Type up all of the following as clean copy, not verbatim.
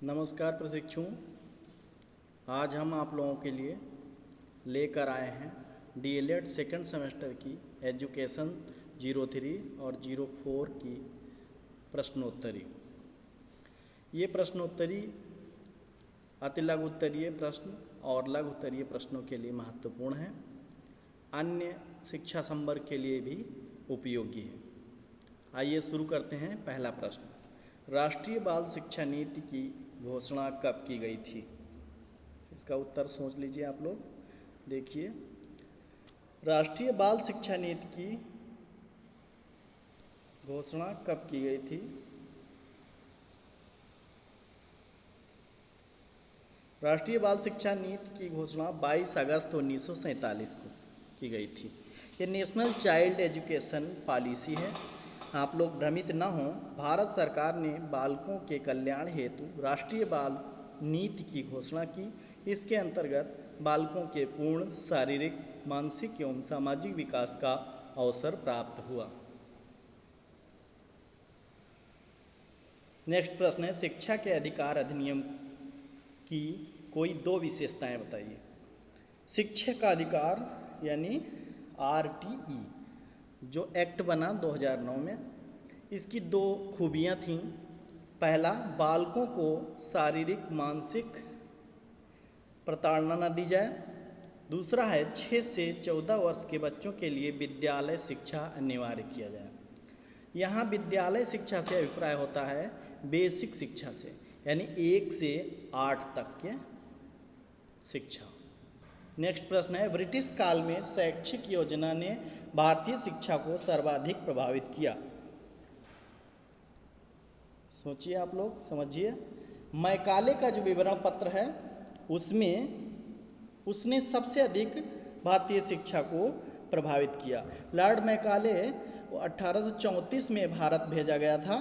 नमस्कार प्रशिक्षुओं। आज हम आप लोगों के लिए लेकर आए हैं डीएलएड सेकंड सेमेस्टर की एजुकेशन 03 और 04 की प्रश्नोत्तरी। ये प्रश्नोत्तरी अति लघु उत्तरीय प्रश्न और लघु उत्तरीय प्रश्नों के लिए महत्वपूर्ण है, अन्य शिक्षा संवर्ग के लिए भी उपयोगी है। आइए शुरू करते हैं। पहला प्रश्न, राष्ट्रीय बाल शिक्षा नीति की घोषणा कब की गई थी? इसका उत्तर सोच लीजिए आप लोग। देखिए, राष्ट्रीय बाल शिक्षा नीति की घोषणा कब की गई थी? राष्ट्रीय बाल शिक्षा नीति की घोषणा 22 अगस्त 1947 को की गई थी। ये नेशनल चाइल्ड एजुकेशन पॉलिसी है। आप लोग भ्रमित न हों, भारत सरकार ने बालकों के कल्याण हेतु राष्ट्रीय बाल नीति की घोषणा की। इसके अंतर्गत बालकों के पूर्ण शारीरिक, मानसिक एवं सामाजिक विकास का अवसर प्राप्त हुआ। नेक्स्ट प्रश्न है, शिक्षा के अधिकार अधिनियम की कोई दो विशेषताएं बताइए। शिक्षा का अधिकार यानी आरटीई जो एक्ट बना 2009 में, इसकी दो खूबियां थीं। पहला, बालकों को शारीरिक मानसिक प्रताड़ना न दी जाए। दूसरा है 6 से 14 वर्ष के बच्चों के लिए विद्यालय शिक्षा अनिवार्य किया जाए। यहाँ विद्यालय शिक्षा से अभिप्राय होता है बेसिक शिक्षा से, यानी 1 से 8 तक के शिक्षा। नेक्स्ट प्रश्न है, ब्रिटिश काल में शैक्षिक योजना ने भारतीय शिक्षा को सर्वाधिक प्रभावित किया। सोचिए आप लोग, समझिए। मैकाले का जो विवरण पत्र है उसने सबसे अधिक भारतीय शिक्षा को प्रभावित किया। लॉर्ड मैकाले 1834 में भारत भेजा गया था।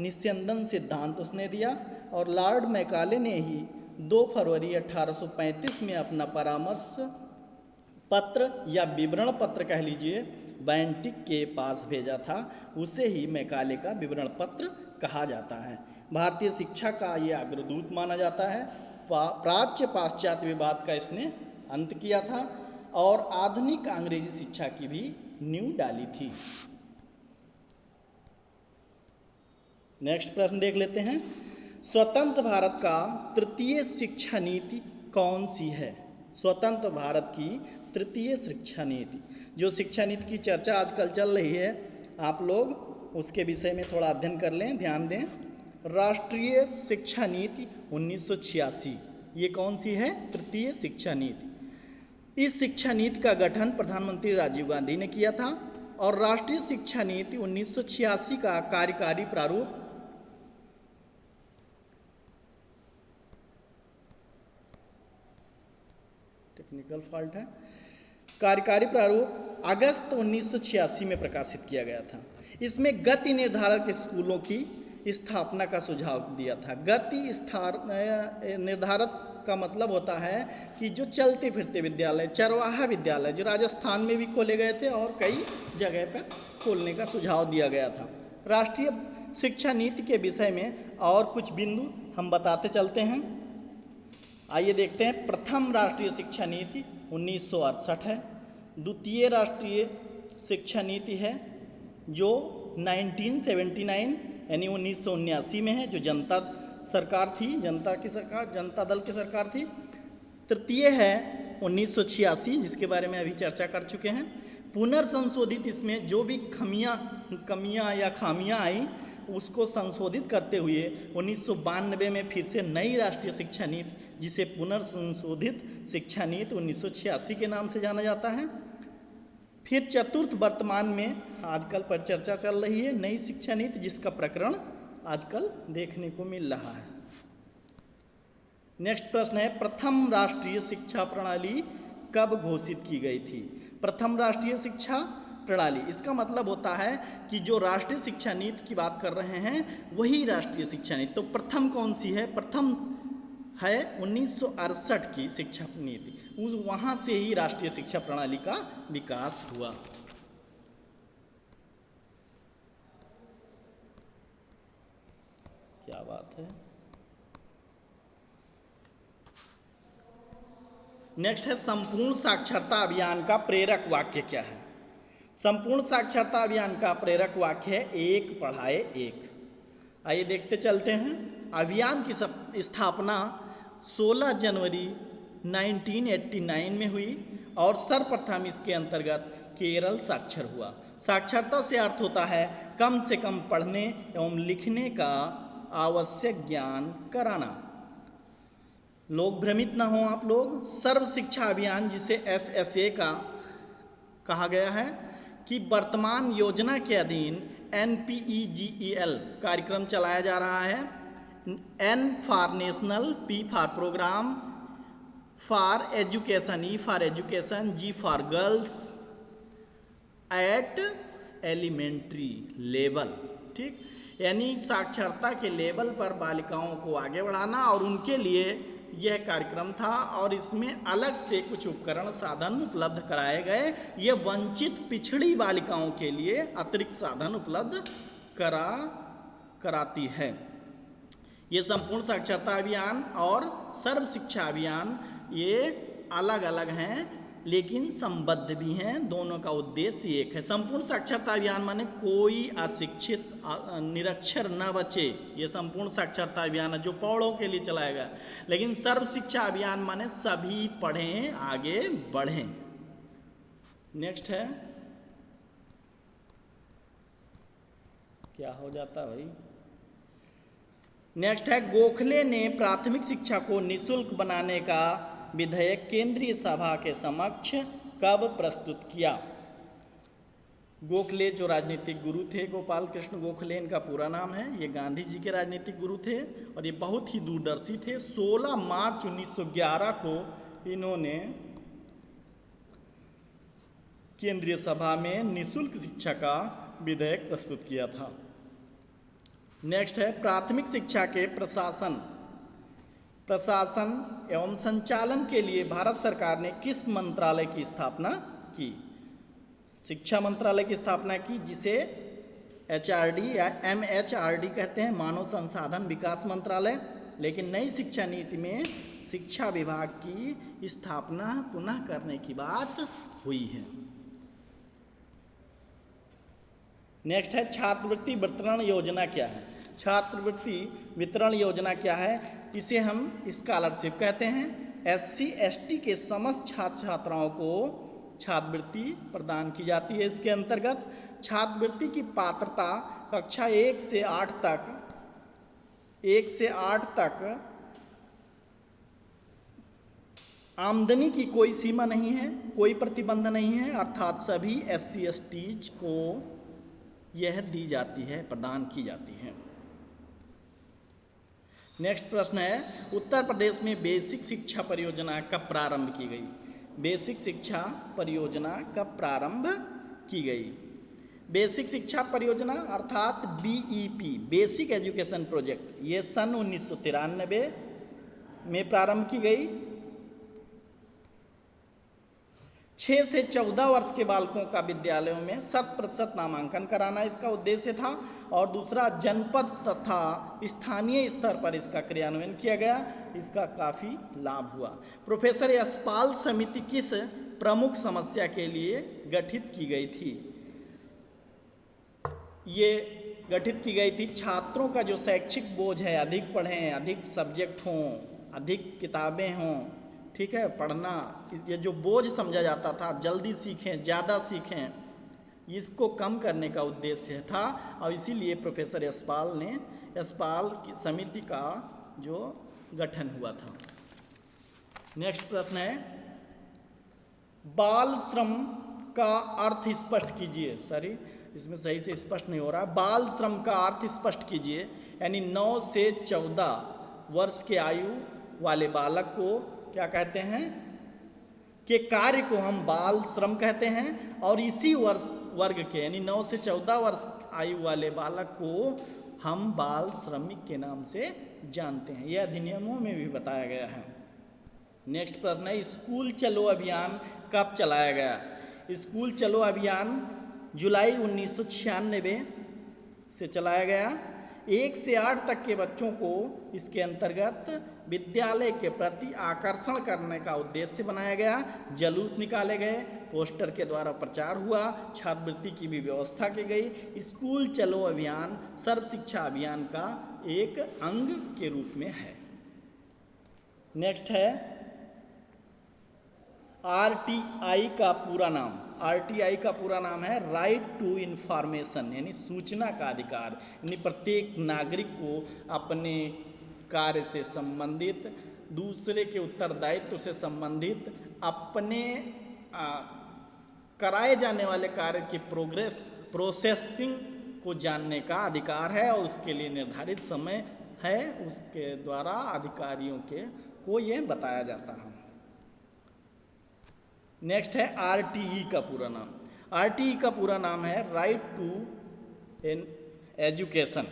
निस्यंदन सिद्धांत उसने दिया और लॉर्ड मैकाले ने ही 2 फरवरी 1835 में अपना परामर्श पत्र या विवरण पत्र कह लीजिए बेंटिक के पास भेजा था। उसे ही मैकाले का विवरण पत्र कहा जाता है। भारतीय शिक्षा का ये अग्रदूत माना जाता है। प्राच्य पाश्चात्य विवाद का इसने अंत किया था और आधुनिक अंग्रेजी शिक्षा की भी नींव डाली थी। नेक्स्ट प्रश्न देख लेते हैं, स्वतंत्र भारत का तृतीय शिक्षा नीति कौन सी है? स्वतंत्र भारत की तृतीय शिक्षा नीति, जो शिक्षा नीति की चर्चा आजकल चल रही है, आप लोग उसके विषय में थोड़ा अध्ययन कर लें, ध्यान दें। राष्ट्रीय शिक्षा नीति 1986, ये कौन सी है? तृतीय शिक्षा नीति। इस शिक्षा नीति का गठन प्रधानमंत्री राजीव गांधी ने किया था और राष्ट्रीय शिक्षा नीति 1986 का कार्यकारी प्रारूप टेक्निकल फॉल्ट है, कार्यकारी प्रारूप अगस्त 1986 में प्रकाशित किया गया था। इसमें गति निर्धारक स्कूलों की स्थापना का सुझाव दिया था। गति निर्धारक का मतलब होता है कि जो चलते फिरते विद्यालय, चरवाहा विद्यालय, जो राजस्थान में भी खोले गए थे और कई जगह पर खोलने का सुझाव दिया गया था। राष्ट्रीय शिक्षा नीति के विषय में और कुछ बिंदु हम बताते चलते हैं। आइए देखते हैं। प्रथम राष्ट्रीय शिक्षा नीति 1968 है। द्वितीय राष्ट्रीय शिक्षा नीति है जो 1979 यानी 1979 में है, जो जनता सरकार थी, जनता दल की सरकार थी। तृतीय है 1986, जिसके बारे में अभी चर्चा कर चुके हैं। पुनर्संशोधित, इसमें जो भी कमियां या खामियां आई उसको संशोधित करते हुए 1992 में फिर से नई राष्ट्रीय शिक्षा नीति, जिसे पुनर्संशोधित शिक्षा नीति 1986 के नाम से जाना जाता है। फिर चतुर्थ, वर्तमान में आजकल पर चर्चा चल रही है नई शिक्षा नीति, जिसका प्रकरण आजकल देखने को मिल रहा है। नेक्स्ट प्रश्न है, प्रथम राष्ट्रीय शिक्षा प्रणाली कब घोषित की गई थी? प्रथम राष्ट्रीय शिक्षा प्रणाली, इसका मतलब होता है कि जो राष्ट्रीय शिक्षा नीति की बात कर रहे हैं वही राष्ट्रीय शिक्षा नीति। तो प्रथम कौन सी है? प्रथम है 1968 की शिक्षा नीति। वहाँ से ही राष्ट्रीय शिक्षा प्रणाली का विकास हुआ। क्या बात है। नेक्स्ट है संपूर्ण साक्षरता अभियान का प्रेरक वाक्य क्या है? संपूर्ण साक्षरता अभियान का प्रेरक वाक्य है एक पढ़ाए एक। आइए देखते चलते हैं। अभियान की स्थापना 16 जनवरी 1989 में हुई और सर्वप्रथम इसके अंतर्गत केरल साक्षर हुआ। साक्षरता से अर्थ होता है कम से कम पढ़ने एवं लिखने का आवश्यक ज्ञान कराना। लोग भ्रमित ना हो आप लोग। सर्व शिक्षा अभियान जिसे SSA का कहा गया है कि वर्तमान योजना के अधीन NPEGEL कार्यक्रम चलाया जा रहा है। N for national, P for programme, for education, E for education, G for girls at elementary level. ठीक, यानी साक्षरता के लेवल पर बालिकाओं को आगे बढ़ाना और उनके लिए यह कार्यक्रम था और इसमें अलग से कुछ उपकरण साधन उपलब्ध कराए गए। ये वंचित पिछड़ी बालिकाओं के लिए अतिरिक्त साधन उपलब्ध कराती है। ये संपूर्ण साक्षरता अभियान और सर्व शिक्षा अभियान ये अलग अलग हैं लेकिन संबद्ध भी हैं। दोनों का उद्देश्य एक है। संपूर्ण साक्षरता अभियान माने कोई अशिक्षित निरक्षर न बचे, ये संपूर्ण साक्षरता अभियान है जो पौड़ों के लिए चलाया गया। लेकिन सर्व शिक्षा अभियान माने सभी पढ़ें आगे बढ़ें। नेक्स्ट है, क्या हो जाता भाई? नेक्स्ट है गोखले ने प्राथमिक शिक्षा को निःशुल्क बनाने का विधेयक केंद्रीय सभा के समक्ष कब प्रस्तुत किया? गोखले जो राजनीतिक गुरु थे, गोपाल कृष्ण गोखले इनका पूरा नाम है। ये गांधी जी के राजनीतिक गुरु थे और ये बहुत ही दूरदर्शी थे। 16 मार्च 1911 को इन्होंने केंद्रीय सभा में निःशुल्क शिक्षा का विधेयक प्रस्तुत किया था। नेक्स्ट है प्राथमिक शिक्षा के प्रशासन एवं संचालन के लिए भारत सरकार ने किस मंत्रालय की स्थापना की? शिक्षा मंत्रालय की स्थापना की, जिसे HRD या MHRD कहते हैं, मानव संसाधन विकास मंत्रालय। लेकिन नई शिक्षा नीति में शिक्षा विभाग की स्थापना पुनः करने की बात हुई है। नेक्स्ट है छात्रवृत्ति वितरण योजना क्या है? छात्रवृत्ति वितरण योजना क्या है? इसे हम स्कॉलरशिप कहते हैं। SC ST के समस्त छात्र छात्राओं को छात्रवृत्ति प्रदान की जाती है। इसके अंतर्गत छात्रवृत्ति की पात्रता कक्षा 1 से 8 तक आमदनी की कोई सीमा नहीं है, कोई प्रतिबंध नहीं है, अर्थात सभी SC ST को यह दी जाती है, प्रदान की जाती है। नेक्स्ट प्रश्न है उत्तर प्रदेश में बेसिक शिक्षा परियोजना कब प्रारंभ की गई? बेसिक शिक्षा परियोजना कब प्रारंभ की गई? बेसिक शिक्षा परियोजना अर्थात BEP बेसिक एजुकेशन प्रोजेक्ट ये सन 1993 में प्रारंभ की गई। 6 से 14 वर्ष के बालकों का विद्यालयों में 100% नामांकन कराना इसका उद्देश्य था। और दूसरा, जनपद तथा स्थानीय स्तर पर इसका क्रियान्वयन किया गया। इसका काफ़ी लाभ हुआ। प्रोफेसर यशपाल समिति किस प्रमुख समस्या के लिए गठित की गई थी? ये गठित की गई थी छात्रों का जो शैक्षिक बोझ है, अधिक पढ़ें, अधिक सब्जेक्ट हों, अधिक किताबें हों, ठीक है, पढ़ना, ये जो बोझ समझा जाता था, जल्दी सीखें, ज़्यादा सीखें, इसको कम करने का उद्देश्य था। और इसीलिए प्रोफेसर यशपाल की समिति का जो गठन हुआ था। नेक्स्ट प्रश्न है बाल श्रम का अर्थ स्पष्ट कीजिए। सॉरी, इसमें सही से स्पष्ट नहीं हो रहा। बाल श्रम का अर्थ स्पष्ट कीजिए। यानी 9 से 14 वर्ष के आयु वाले बालक को क्या कहते हैं कि कार्य को हम बाल श्रम कहते हैं। और इसी वर्ग के यानी 9 से 14 वर्ष आयु वाले बालक को हम बाल श्रमिक के नाम से जानते हैं। यह अधिनियमों में भी बताया गया है। नेक्स्ट प्रश्न है स्कूल चलो अभियान कब चलाया गया? स्कूल चलो अभियान जुलाई 1996 से चलाया गया। 1 से 8 तक के बच्चों को इसके अंतर्गत विद्यालय के प्रति आकर्षण करने का उद्देश्य बनाया गया। जुलूस निकाले गए, पोस्टर के द्वारा प्रचार हुआ, छात्रवृत्ति की भी व्यवस्था की गई। स्कूल चलो अभियान सर्व शिक्षा अभियान का एक अंग के रूप में है। नेक्स्ट है आरटीआई का पूरा नाम। आरटीआई का पूरा नाम है राइट टू इंफॉर्मेशन, यानी सूचना का अधिकार। यानी प्रत्येक नागरिक को अपने कार्य से संबंधित, दूसरे के उत्तरदायित्व से संबंधित, अपने कराए जाने वाले कार्य की प्रोसेसिंग को जानने का अधिकार है और उसके लिए निर्धारित समय है, उसके द्वारा अधिकारियों को ये बताया जाता है। नेक्स्ट है आरटीई का पूरा नाम। आरटीई का पूरा नाम है राइट टू एजुकेशन।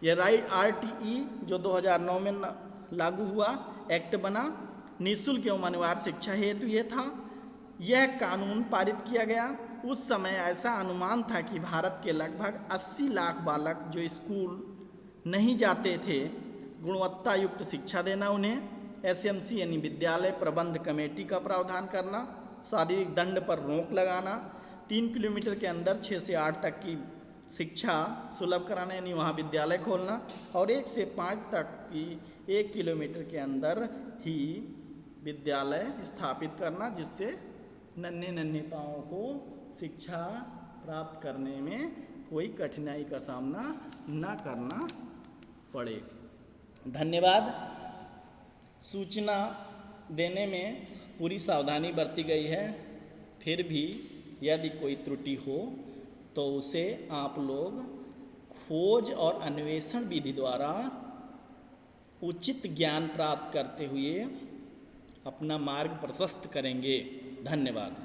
यह राइट आरटीई जो 2009 में लागू हुआ, एक्ट बना, निःशुल्क एवं अनिवार्य शिक्षा हेतु ये था। यह कानून पारित किया गया। उस समय ऐसा अनुमान था कि भारत के लगभग 80 लाख बालक जो स्कूल नहीं जाते थे, गुणवत्ता युक्त शिक्षा देना उन्हें, एसएमसी यानी विद्यालय प्रबंध कमेटी का प्रावधान करना, शारीरिक दंड पर रोक लगाना, 3 किलोमीटर के अंदर 6 से 8 तक की शिक्षा सुलभ कराना यानी वहाँ विद्यालय खोलना, और 1 से 5 तक की 1 किलोमीटर के अंदर ही विद्यालय स्थापित करना, जिससे नन्हे पाँवों को शिक्षा प्राप्त करने में कोई कठिनाई का सामना न करना पड़े। धन्यवाद। सूचना देने में पूरी सावधानी बरती गई है, फिर भी यदि कोई त्रुटि हो तो उसे आप लोग खोज और अन्वेषण विधि द्वारा उचित ज्ञान प्राप्त करते हुए अपना मार्ग प्रशस्त करेंगे। धन्यवाद।